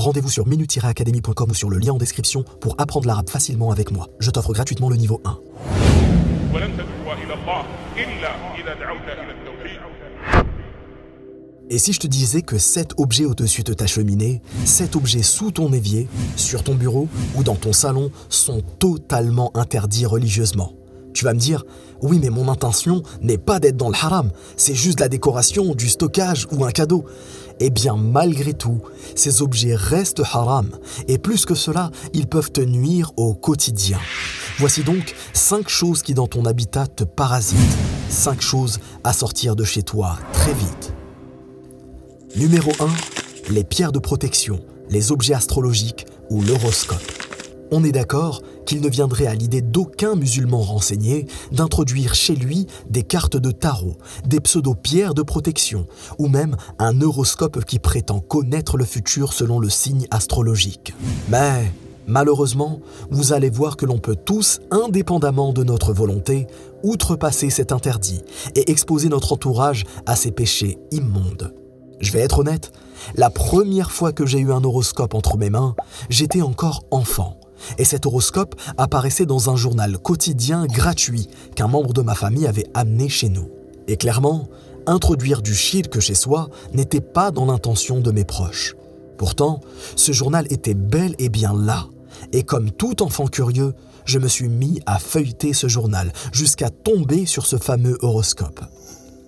Rendez-vous sur minu-academy.com ou sur le lien en description pour apprendre l'arabe facilement avec moi. Je t'offre gratuitement le niveau 1. Et si je te disais que 7 objets au-dessus de ta cheminée, 7 objets sous ton évier, sur ton bureau ou dans ton salon sont totalement interdits religieusement? Tu vas me dire, oui mais mon intention n'est pas d'être dans le haram, c'est juste de la décoration, du stockage ou un cadeau. Eh bien malgré tout, ces objets restent haram et plus que cela, ils peuvent te nuire au quotidien. Voici donc 5 choses qui dans ton habitat te parasitent, 5 choses à sortir de chez toi très vite. Numéro 1, les pierres de protection, les objets astrologiques ou l'horoscope. On est d'accord qu'il ne viendrait à l'idée d'aucun musulman renseigné d'introduire chez lui des cartes de tarot, des pseudo-pierres de protection ou même un horoscope qui prétend connaître le futur selon le signe astrologique. Mais malheureusement, vous allez voir que l'on peut tous, indépendamment de notre volonté, outrepasser cet interdit et exposer notre entourage à ces péchés immondes. Je vais être honnête, la première fois que j'ai eu un horoscope entre mes mains, j'étais encore enfant. Et cet horoscope apparaissait dans un journal quotidien gratuit qu'un membre de ma famille avait amené chez nous. Et clairement, introduire du shirk chez soi n'était pas dans l'intention de mes proches. Pourtant, ce journal était bel et bien là. Et comme tout enfant curieux, je me suis mis à feuilleter ce journal jusqu'à tomber sur ce fameux horoscope.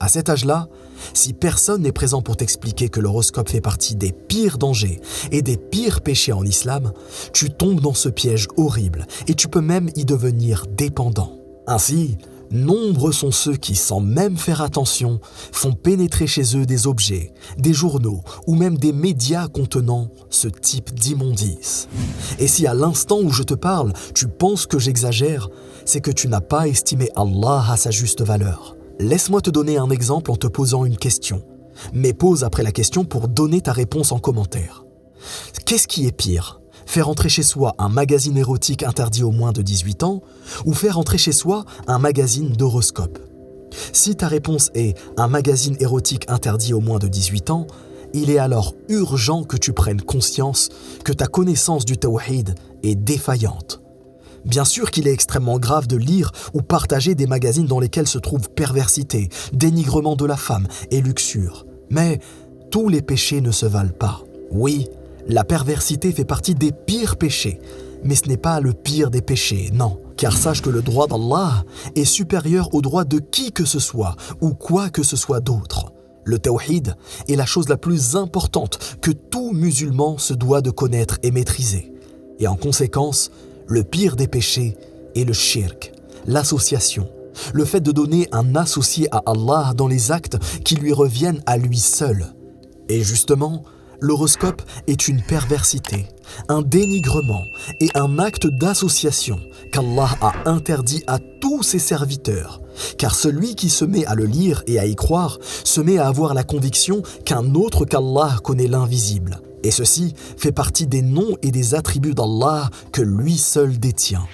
À cet âge-là, si personne n'est présent pour t'expliquer que l'horoscope fait partie des pires dangers et des pires péchés en islam, tu tombes dans ce piège horrible et tu peux même y devenir dépendant. Ainsi, nombreux sont ceux qui, sans même faire attention, font pénétrer chez eux des objets, des journaux ou même des médias contenant ce type d'immondices. Et si à l'instant où je te parle, tu penses que j'exagère, c'est que tu n'as pas estimé Allah à sa juste valeur. Laisse-moi te donner un exemple en te posant une question, mais pose après la question pour donner ta réponse en commentaire. Qu'est-ce qui est pire ? Faire entrer chez soi un magazine érotique interdit aux moins de 18 ans ou faire entrer chez soi un magazine d'horoscope ? Si ta réponse est un magazine érotique interdit aux moins de 18 ans, il est alors urgent que tu prennes conscience que ta connaissance du tawhid est défaillante. Bien sûr qu'il est extrêmement grave de lire ou partager des magazines dans lesquels se trouve perversité, dénigrement de la femme et luxure. Mais tous les péchés ne se valent pas. Oui, la perversité fait partie des pires péchés, mais ce n'est pas le pire des péchés, non. Car sache que le droit d'Allah est supérieur au droit de qui que ce soit ou quoi que ce soit d'autre. Le tawhid est la chose la plus importante que tout musulman se doit de connaître et maîtriser. Et en conséquence, le pire des péchés est le shirk, l'association, le fait de donner un associé à Allah dans les actes qui lui reviennent à lui seul. Et justement, l'horoscope est une perversité, un dénigrement et un acte d'association qu'Allah a interdit à tous ses serviteurs. Car celui qui se met à le lire et à y croire se met à avoir la conviction qu'un autre qu'Allah connaît l'invisible. Et ceci fait partie des noms et des attributs d'Allah que lui seul détient.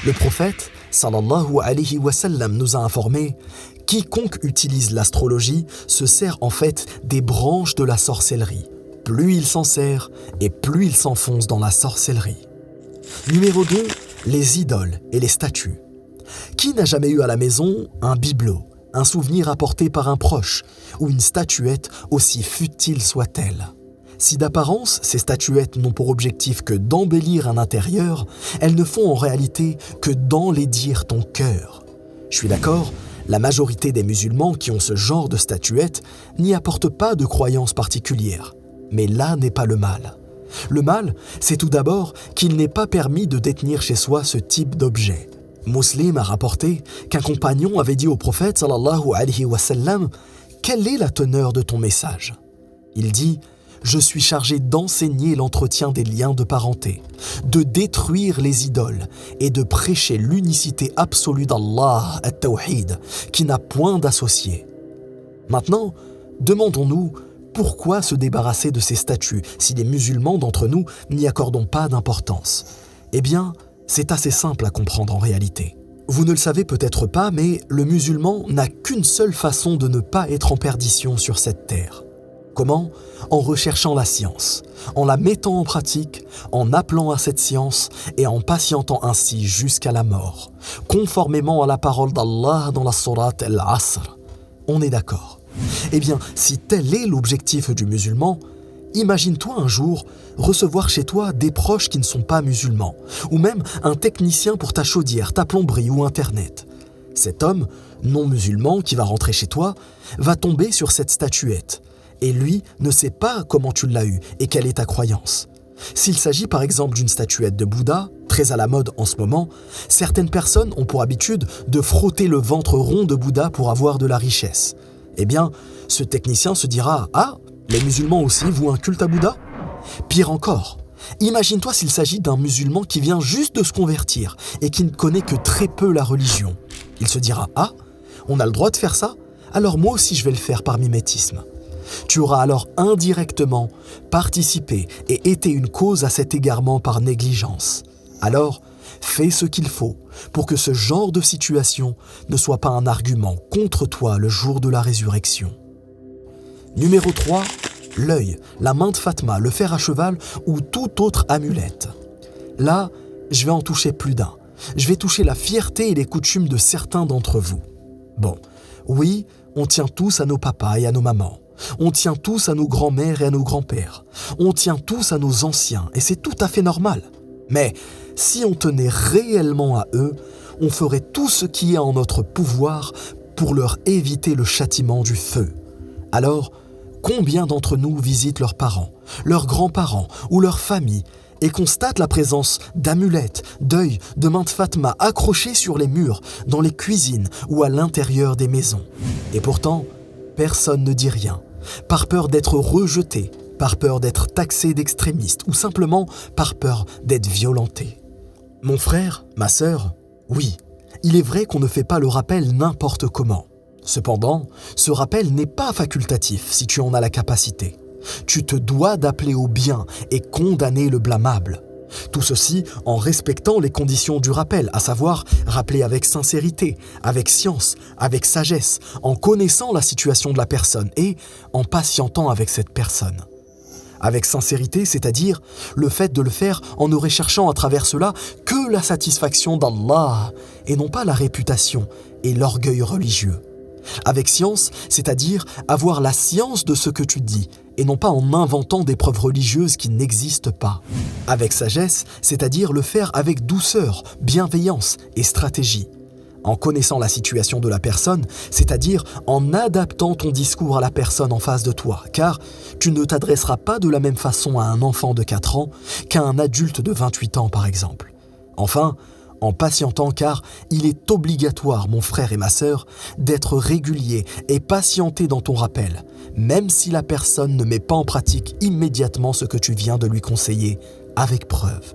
Le prophète, sallallahu alayhi wa sallam, nous a informé « Quiconque utilise l'astrologie se sert en fait des branches de la sorcellerie. Plus il s'en sert et plus il s'enfonce dans la sorcellerie. » Numéro 2, les idoles et les statues. Qui n'a jamais eu à la maison un bibelot, un souvenir apporté par un proche ou une statuette aussi futile soit-elle ? Si d'apparence, ces statuettes n'ont pour objectif que d'embellir un intérieur, elles ne font en réalité que d'enlaidir ton cœur. Je suis d'accord, la majorité des musulmans qui ont ce genre de statuettes n'y apportent pas de croyances particulières. Mais là n'est pas le mal. Le mal, c'est tout d'abord qu'il n'est pas permis de détenir chez soi ce type d'objet. Muslim a rapporté qu'un compagnon avait dit au prophète sallallahu alayhi wa sallam « Quelle est la teneur de ton message ?» Il dit « Je suis chargé d'enseigner l'entretien des liens de parenté, de détruire les idoles et de prêcher l'unicité absolue d'Allah, at-Tawhid, qui n'a point d'associé. » Maintenant, demandons-nous pourquoi se débarrasser de ces statues si les musulmans d'entre nous n'y accordons pas d'importance. Eh bien, c'est assez simple à comprendre en réalité. Vous ne le savez peut-être pas, mais le musulman n'a qu'une seule façon de ne pas être en perdition sur cette terre. Comment ? En recherchant la science, en la mettant en pratique, en appelant à cette science et en patientant ainsi jusqu'à la mort, conformément à la parole d'Allah dans la sourate Al-Asr. On est d'accord. Eh bien, si tel est l'objectif du musulman, imagine-toi un jour recevoir chez toi des proches qui ne sont pas musulmans, ou même un technicien pour ta chaudière, ta plomberie ou Internet. Cet homme, non musulman, qui va rentrer chez toi, va tomber sur cette statuette. Et lui ne sait pas comment tu l'as eue et quelle est ta croyance. S'il s'agit par exemple d'une statuette de Bouddha, très à la mode en ce moment, certaines personnes ont pour habitude de frotter le ventre rond de Bouddha pour avoir de la richesse. Eh bien, ce technicien se dira « Ah, les musulmans aussi vouent un culte à Bouddha ?» Pire encore, imagine-toi s'il s'agit d'un musulman qui vient juste de se convertir et qui ne connaît que très peu la religion. Il se dira « Ah, on a le droit de faire ça ? Alors moi aussi je vais le faire par mimétisme. » Tu auras alors indirectement participé et été une cause à cet égarement par négligence. Alors, fais ce qu'il faut pour que ce genre de situation ne soit pas un argument contre toi le jour de la résurrection. Numéro 3, l'œil, la main de Fatma, le fer à cheval ou toute autre amulette. Là, je vais en toucher plus d'un. Je vais toucher la fierté et les coutumes de certains d'entre vous. Bon, oui, on tient tous à nos papas et à nos mamans. On tient tous à nos grands-mères et à nos grands-pères. On tient tous à nos anciens et c'est tout à fait normal. Mais si on tenait réellement à eux, on ferait tout ce qui est en notre pouvoir pour leur éviter le châtiment du feu. Alors, combien d'entre nous visitent leurs parents, leurs grands-parents ou leurs familles et constatent la présence d'amulettes, d'œils, de mains de Fatma accrochées sur les murs, dans les cuisines ou à l'intérieur des maisons. Et pourtant, personne ne dit rien, par peur d'être rejeté, par peur d'être taxé d'extrémiste ou simplement par peur d'être violenté. Mon frère, ma sœur, oui, il est vrai qu'on ne fait pas le rappel n'importe comment. Cependant, ce rappel n'est pas facultatif si tu en as la capacité. Tu te dois d'appeler au bien et condamner le blâmable. Tout ceci en respectant les conditions du rappel, à savoir rappeler avec sincérité, avec science, avec sagesse, en connaissant la situation de la personne et en patientant avec cette personne. Avec sincérité, c'est-à-dire le fait de le faire en ne recherchant à travers cela que la satisfaction d'Allah et non pas la réputation et l'orgueil religieux. Avec science, c'est-à-dire avoir la science de ce que tu dis et non pas en inventant des preuves religieuses qui n'existent pas. Avec sagesse, c'est-à-dire le faire avec douceur, bienveillance et stratégie. En connaissant la situation de la personne, c'est-à-dire en adaptant ton discours à la personne en face de toi, car tu ne t'adresseras pas de la même façon à un enfant de 4 ans qu'à un adulte de 28 ans par exemple. Enfin, en patientant car il est obligatoire, mon frère et ma sœur, d'être régulier et patienté dans ton rappel, même si la personne ne met pas en pratique immédiatement ce que tu viens de lui conseiller, avec preuve.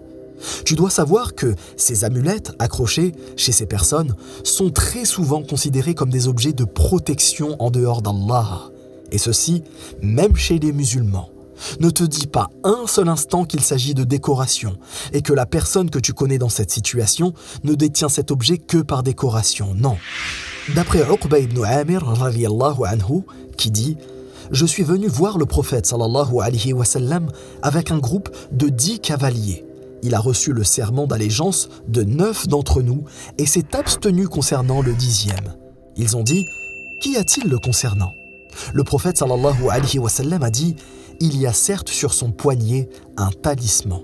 Tu dois savoir que ces amulettes accrochées chez ces personnes sont très souvent considérées comme des objets de protection en dehors d'Allah, et ceci même chez les musulmans. Ne te dis pas un seul instant qu'il s'agit de décoration et que la personne que tu connais dans cette situation ne détient cet objet que par décoration, non. D'après Uqba ibn Amir radiyallahu anhu, qui dit « Je suis venu voir le prophète sallallahu alayhi wa sallam avec un groupe de 10 cavaliers. Il a reçu le serment d'allégeance de 9 d'entre nous et s'est abstenu concernant le 10e. Ils ont dit « Qu'y a-t-il le concernant ?» Le prophète sallallahu alayhi wa sallam a dit « Il y a certes sur son poignet un talisman. »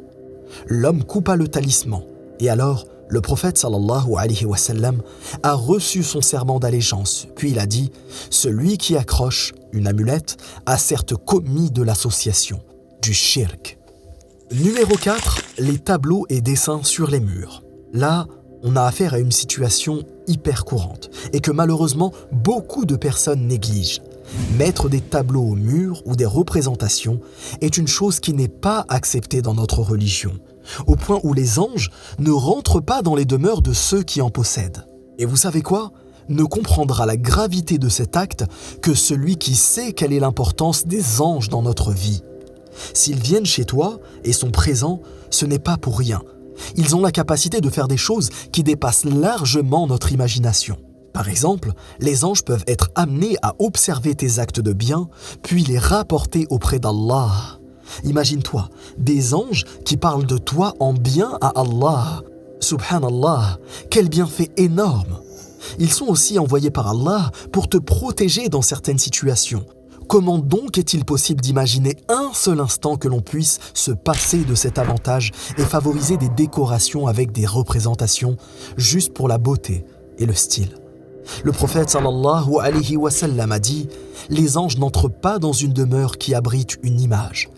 L'homme coupa le talisman et alors le prophète sallallahu alayhi wa sallam a reçu son serment d'allégeance. Puis il a dit « Celui qui accroche une amulette a certes commis de l'association, du shirk. » Numéro 4, les tableaux et dessins sur les murs. Là, on a affaire à une situation hyper courante et que malheureusement beaucoup de personnes négligent. Mettre des tableaux au mur ou des représentations est une chose qui n'est pas acceptée dans notre religion, au point où les anges ne rentrent pas dans les demeures de ceux qui en possèdent. Et vous savez quoi ? Ne comprendra la gravité de cet acte que celui qui sait quelle est l'importance des anges dans notre vie. S'ils viennent chez toi et sont présents, ce n'est pas pour rien. Ils ont la capacité de faire des choses qui dépassent largement notre imagination. Par exemple, les anges peuvent être amenés à observer tes actes de bien, puis les rapporter auprès d'Allah. Imagine-toi, des anges qui parlent de toi en bien à Allah. Subhanallah, quel bienfait énorme! Ils sont aussi envoyés par Allah pour te protéger dans certaines situations. Comment donc est-il possible d'imaginer un seul instant que l'on puisse se passer de cet avantage et favoriser des décorations avec des représentations juste pour la beauté et le style? Le prophète sallallahu alayhi wa sallam a dit « Les anges n'entrent pas dans une demeure qui abrite une image ».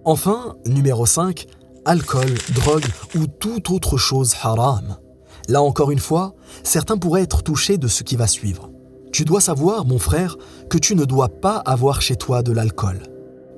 Enfin, numéro 5, alcool, drogue ou toute autre chose haram. Là encore une fois, certains pourraient être touchés de ce qui va suivre. Tu dois savoir, mon frère, que tu ne dois pas avoir chez toi de l'alcool.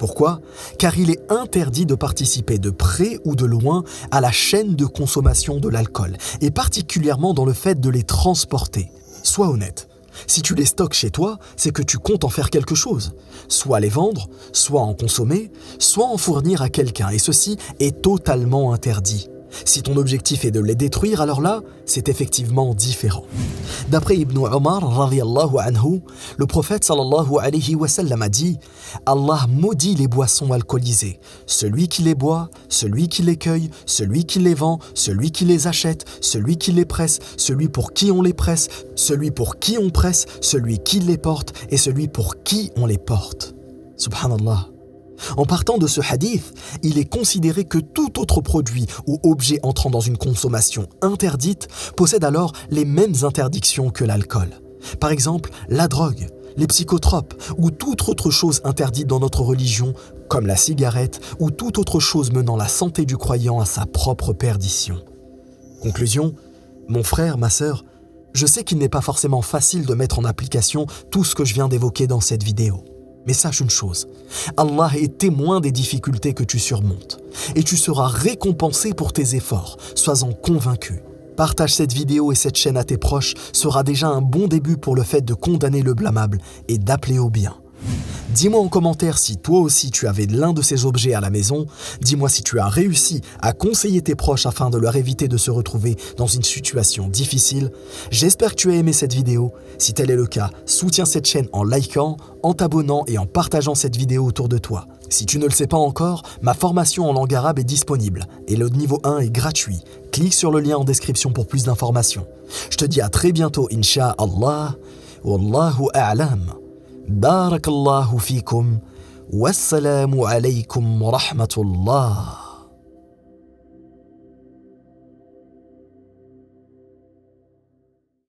Pourquoi ? Car il est interdit de participer de près ou de loin à la chaîne de consommation de l'alcool, et particulièrement dans le fait de les transporter. Sois honnête. Si tu les stockes chez toi, c'est que tu comptes en faire quelque chose. Soit les vendre, soit en consommer, soit en fournir à quelqu'un, et ceci est totalement interdit. Si ton objectif est de les détruire, alors là, c'est effectivement différent. D'après Ibn Omar, radiyallahu anhu, le prophète sallallahu alayhi wa sallam a dit « Allah maudit les boissons alcoolisées, celui qui les boit, celui qui les cueille, celui qui les vend, celui qui les achète, celui qui les presse, celui pour qui on les presse, celui pour qui on presse, celui qui les porte et celui pour qui on les porte. » Subhanallah. En partant de ce hadith, il est considéré que tout autre produit ou objet entrant dans une consommation interdite possède alors les mêmes interdictions que l'alcool. Par exemple, la drogue, les psychotropes ou toute autre chose interdite dans notre religion, comme la cigarette ou toute autre chose menant la santé du croyant à sa propre perdition. Conclusion, mon frère, ma sœur, je sais qu'il n'est pas forcément facile de mettre en application tout ce que je viens d'évoquer dans cette vidéo. Mais sache une chose, Allah est témoin des difficultés que tu surmontes et tu seras récompensé pour tes efforts, sois-en convaincu. Partage cette vidéo et cette chaîne à tes proches sera déjà un bon début pour le fait de condamner le blâmable et d'appeler au bien. Dis-moi en commentaire si toi aussi tu avais l'un de ces objets à la maison. Dis-moi si tu as réussi à conseiller tes proches afin de leur éviter de se retrouver dans une situation difficile. J'espère que tu as aimé cette vidéo. Si tel est le cas, soutiens cette chaîne en likant, en t'abonnant et en partageant cette vidéo autour de toi. Si tu ne le sais pas encore, ma formation en langue arabe est disponible et le niveau 1 est gratuit. Clique sur le lien en description pour plus d'informations. Je te dis à très bientôt, Inch'Allah. Wallahu a'lam. بارك الله فيكم والسلام عليكم ورحمة الله